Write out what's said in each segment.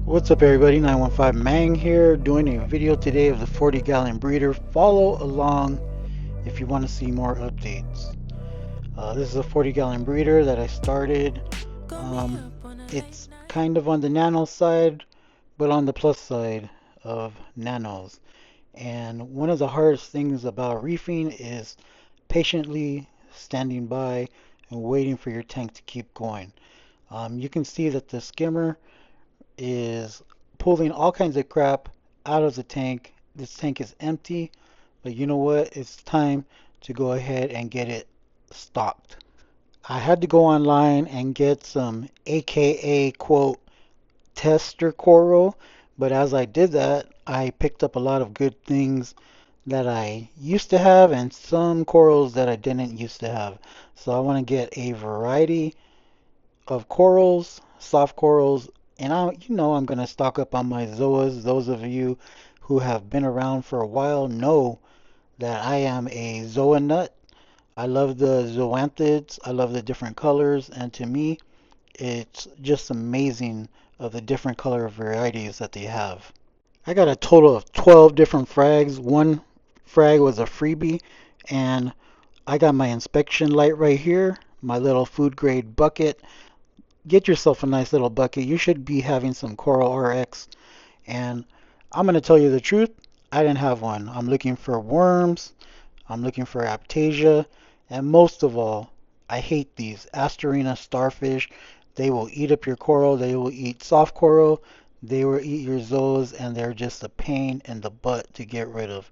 What's up everybody, 915 Mang here, doing a video today of the 40-gallon breeder. Follow along if you want to see more updates. This is a 40-gallon breeder that I started. It's kind of on the nano side, but on the plus side of nanos. And one of the hardest things about reefing is patiently standing by and waiting for your tank to keep going. You can see that the skimmer is pulling all kinds of crap out of the tank. This tank is empty, but you know what? It's time to go ahead and get it stocked. I had to go online and get some AKA quote tester coral, but as I did that, I picked up a lot of good things that I used to have and some corals that I didn't used to have. So I want to get a variety of corals, soft corals, and I'm gonna stock up on my zoas. Those of you who have been around for a while know that I am a zoa nut. I love the zoanthids. I love the different colors, and to me, it's just amazing of the different color varieties that they have. I got a total of 12 different frags. One frag was a freebie, and I got my inspection light right here, my little food grade bucket. Get yourself a nice little bucket. You should be having some Coral RX. And I'm going to tell you the truth, I didn't have one. I'm looking for worms, I'm looking for Aptasia, and most of all, I hate these Astorina starfish. They will eat up your coral, they will eat soft coral, they will eat your zoas, and they're just a pain in the butt to get rid of.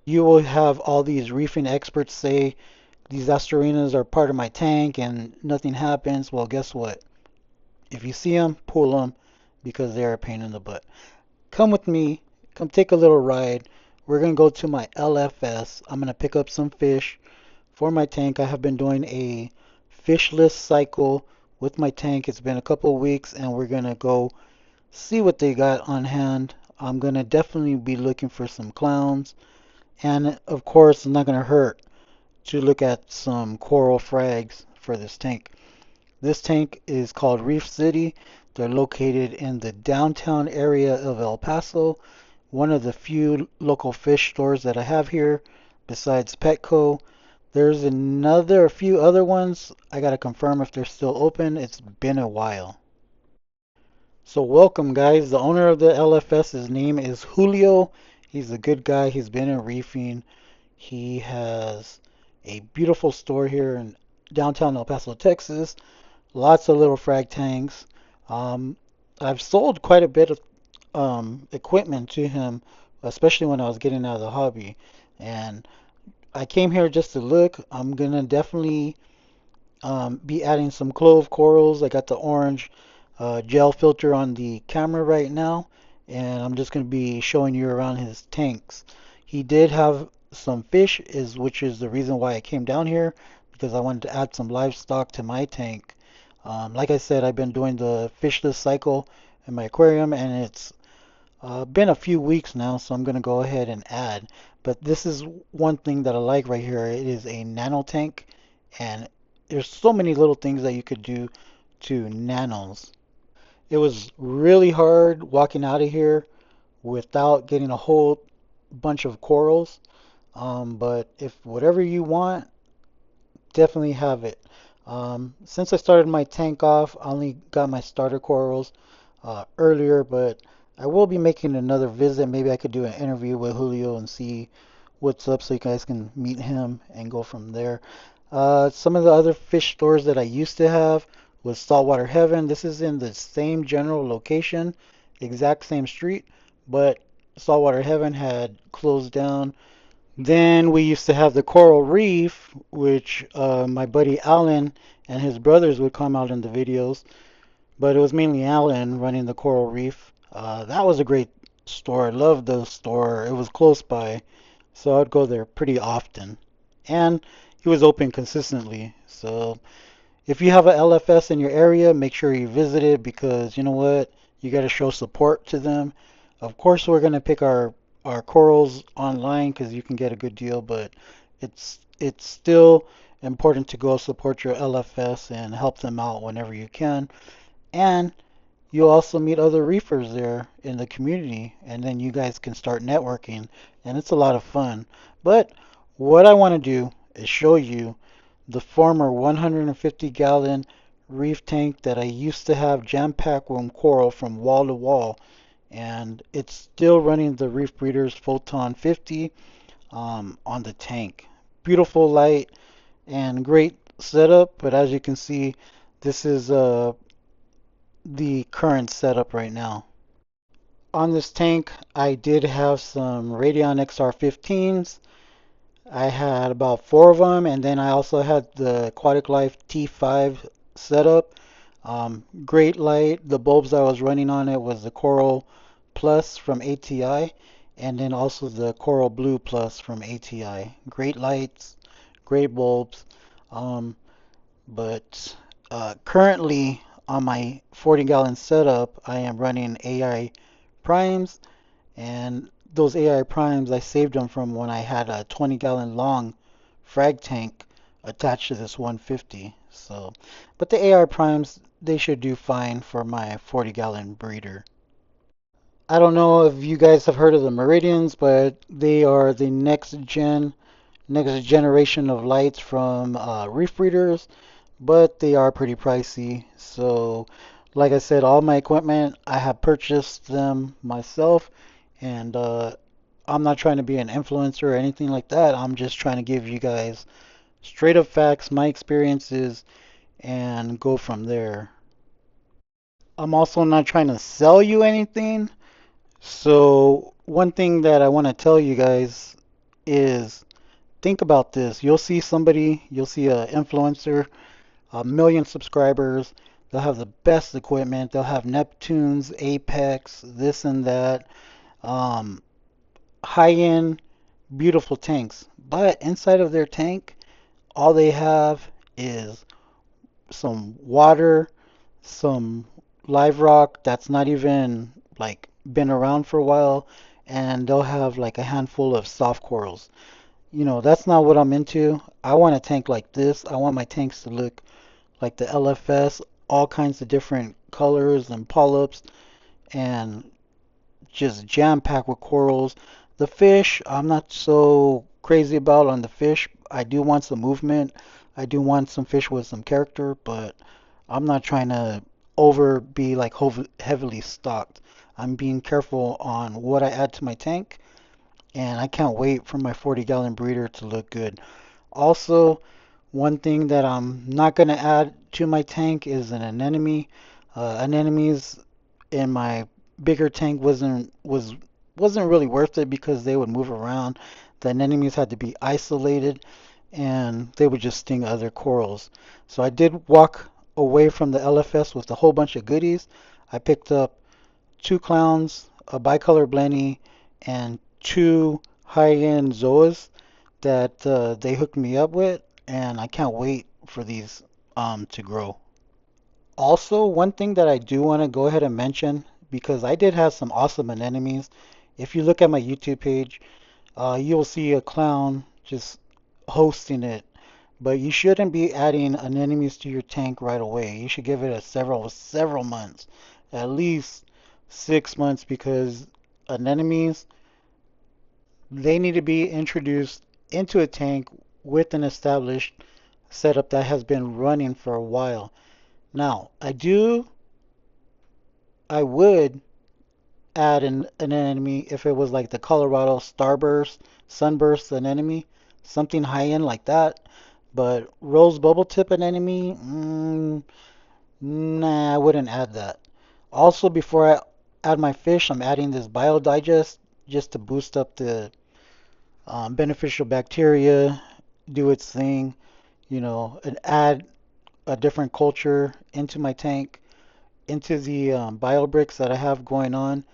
You will have all these reefing experts say these Astorinas are part of my tank and nothing happens. Well, guess what? If you see them, pull them because they're a pain in the butt. Come with me. Come take a little ride. We're going to go to my LFS. I'm going to pick up some fish for my tank. I have been doing a fishless cycle with my tank. It's been a couple of weeks and we're going to go see what they got on hand. I'm going to definitely be looking for some clowns. And of course, it's not going to hurt to look at some coral frags for this tank. This tank is called Reef City. They're located in the downtown area of El Paso, one of the few local fish stores that I have here besides Petco. There's a few other ones. I gotta confirm if they're still open. It's been a while. So welcome guys. The owner of the LFS, his name is Julio. He's a good guy. He's been in reefing. He has a beautiful store here in downtown El Paso, Texas. Lots of little frag tanks. Um, I've sold quite a bit of equipment to him, especially when I was getting out of the hobby. And I came here just to look. I'm gonna definitely be adding some clove corals. I got the orange gel filter on the camera right now, and I'm just gonna be showing you around his tanks. He did have some fish, which is the reason why I came down here because I wanted to add some livestock to my tank. Like I said, I've been doing the fishless cycle in my aquarium, and it's been a few weeks now, so I'm going to go ahead and add. But this is one thing that I like right here. It is a nano tank, and there's so many little things that you could do to nanos. It was really hard walking out of here without getting a whole bunch of corals. But if whatever you want, definitely have it. Since I started my tank off, I only got my starter corals earlier, but I will be making another visit. Maybe I could do an interview with Julio and see what's up so you guys can meet him and go from there. Some of the other fish stores that I used to have was Saltwater Heaven. This is in the same general location, exact same street, but Saltwater Heaven had closed down. Then we used to have the Coral Reef, which my buddy Alan and his brothers would come out in the videos, but it was mainly Alan running the Coral Reef. That was a great store. I loved the store. It was close by, so I'd go there pretty often. And he was open consistently. So if you have a LFS in your area, make sure you visit it because you know what? You got to show support to them. Of course, we're going to pick our corals online because you can get a good deal, but it's still important to go support your LFS and help them out whenever you can. And You'll also meet other reefers there in the community, and then you guys can start networking, and it's a lot of fun. But what I want to do is show you the former 150-gallon reef tank that I used to have jam-packed with coral from wall to wall, and it's still running the Reef Breeders Photon 50 on the tank. Beautiful light and great setup, but as you can see, this is the current setup right now. On this tank, I did have some Radeon XR15s. I had about four of them, and then I also had the Aquatic Life T5 setup. Great light. The bulbs I was running on it was the Coral Plus from ATI, and then also the Coral Blue Plus from ATI. Great lights, great bulbs. Um, but currently on my 40-gallon setup, I am running AI primes, and those AI primes, I saved them from when I had a 20-gallon long frag tank attached to this 150. So, but the AI primes, they should do fine for my 40-gallon breeder. I don't know if you guys have heard of the Meridians, but they are the next generation of lights from reef breeders, but they are pretty pricey. So, like I said, all my equipment, I have purchased them myself, and I'm not trying to be an influencer or anything like that. I'm just trying to give you guys straight up facts, my experiences, and go from there. I'm also not trying to sell you anything. So, one thing that I want to tell you guys is think about this. You'll see an influencer, a million subscribers. They'll have the best equipment. They'll have Neptunes, Apex, this and that. Um, High-end, beautiful tanks. But inside of their tank, all they have is some water, some live rock that's not even like been around for a while, and they'll have like a handful of soft corals. That's not what I'm into. I want a tank like this. I want my tanks to look like the LFS, all kinds of different colors and polyps, and just jam packed with corals. The fish, I'm not so crazy about on the fish. I do want some movement. I do want some fish with some character, but I'm not trying to over be like heavily stocked. I'm being careful on what I add to my tank, and I can't wait for my 40-gallon breeder to look good. Also, one thing that I'm not going to add to my tank is an anemone. Anemones in my bigger tank wasn't really worth it because they would move around. The anemones had to be isolated and they would just sting other corals. So I did walk away from the LFS with a whole bunch of goodies. I picked up two clowns, a bicolor blenny, and two high-end zoas that they hooked me up with, and I can't wait for these to grow. Also, one thing that I do want to go ahead and mention, because I did have some awesome anemones. If you look at my YouTube page, you'll see a clown just hosting it. But you shouldn't be adding anemones to your tank right away. You should give it a several months, at least 6 months, because anemones, they need to be introduced into a tank with an established setup that has been running for a while. Now, I would add an enemy if it was like the Colorado Starburst, Sunburst anemone, something high end like that. But Rose Bubble Tip anemone, nah, I wouldn't add that. Also, before I add my fish, I'm adding this Biodigest just to boost up the beneficial bacteria, do its thing, and add a different culture into my tank, into the bio bricks that I have going on.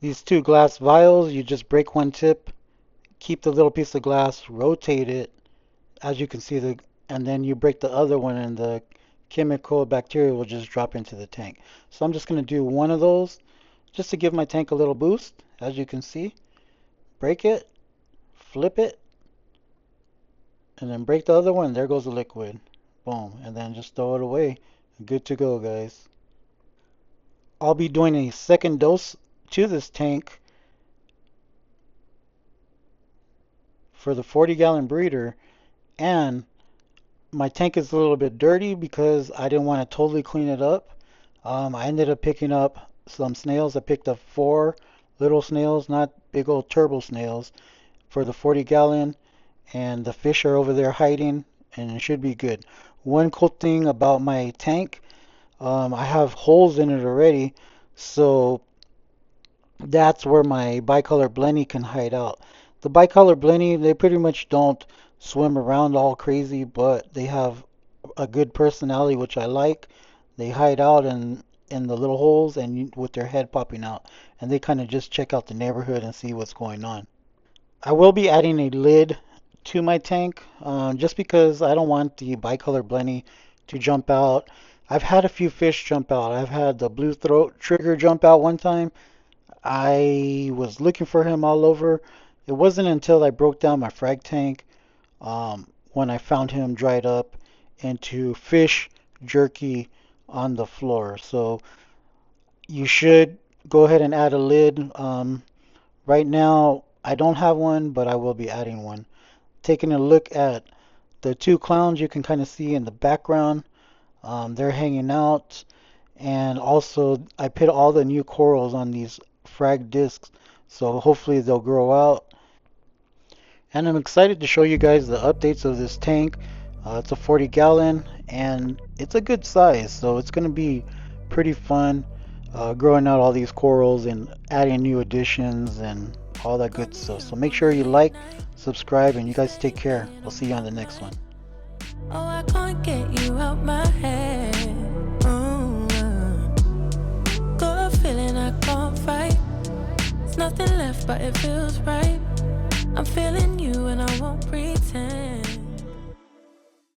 These two glass vials, you just break one tip, keep the little piece of glass, rotate it, as you can see and then you break the other one and the chemical bacteria will just drop into the tank. So I'm just going to do one of those just to give my tank a little boost. As you can see, break it, flip it, and then break the other one. There goes the liquid. Boom. And then just throw it away. Good to go, guys. I'll be doing a second dose to this tank for the 40-gallon breeder, and my tank is a little bit dirty because I didn't want to totally clean it up. I ended up picking up some snails. I picked up 4 little snails, not big old turbo snails, for the 40 gallon, and the fish are over there hiding, and it should be good. One cool thing about my tank, I have holes in it already, so that's where my bicolor blenny can hide out. The bicolor blenny, they pretty much don't swim around all crazy, but they have a good personality, which I like. They hide out in the little holes and with their head popping out, and they kind of just check out the neighborhood and see what's going on. I will be adding a lid to my tank, just because I don't want the bicolor blenny to jump out. I've had a few fish jump out. I've had the blue throat trigger jump out one time. I was looking for him all over. It wasn't until I broke down my frag tank, when I found him dried up into fish jerky on the floor. So you should go ahead and add a lid. Right now, I don't have one, but I will be adding one. Taking a look at the 2 clowns you can kind of see in the background. They're hanging out. And also, I put all the new corals on these frag discs, so hopefully they'll grow out. And I'm excited to show you guys the updates of this tank. It's a 40 gallon and it's a good size, so it's going to be pretty fun growing out all these corals and adding new additions and all that good stuff. So make sure you like, subscribe, and you guys take care. We'll see you on the next one. Oh, I can't get you out my head. Got a feeling I can't fight. There's nothing left, but it feels right.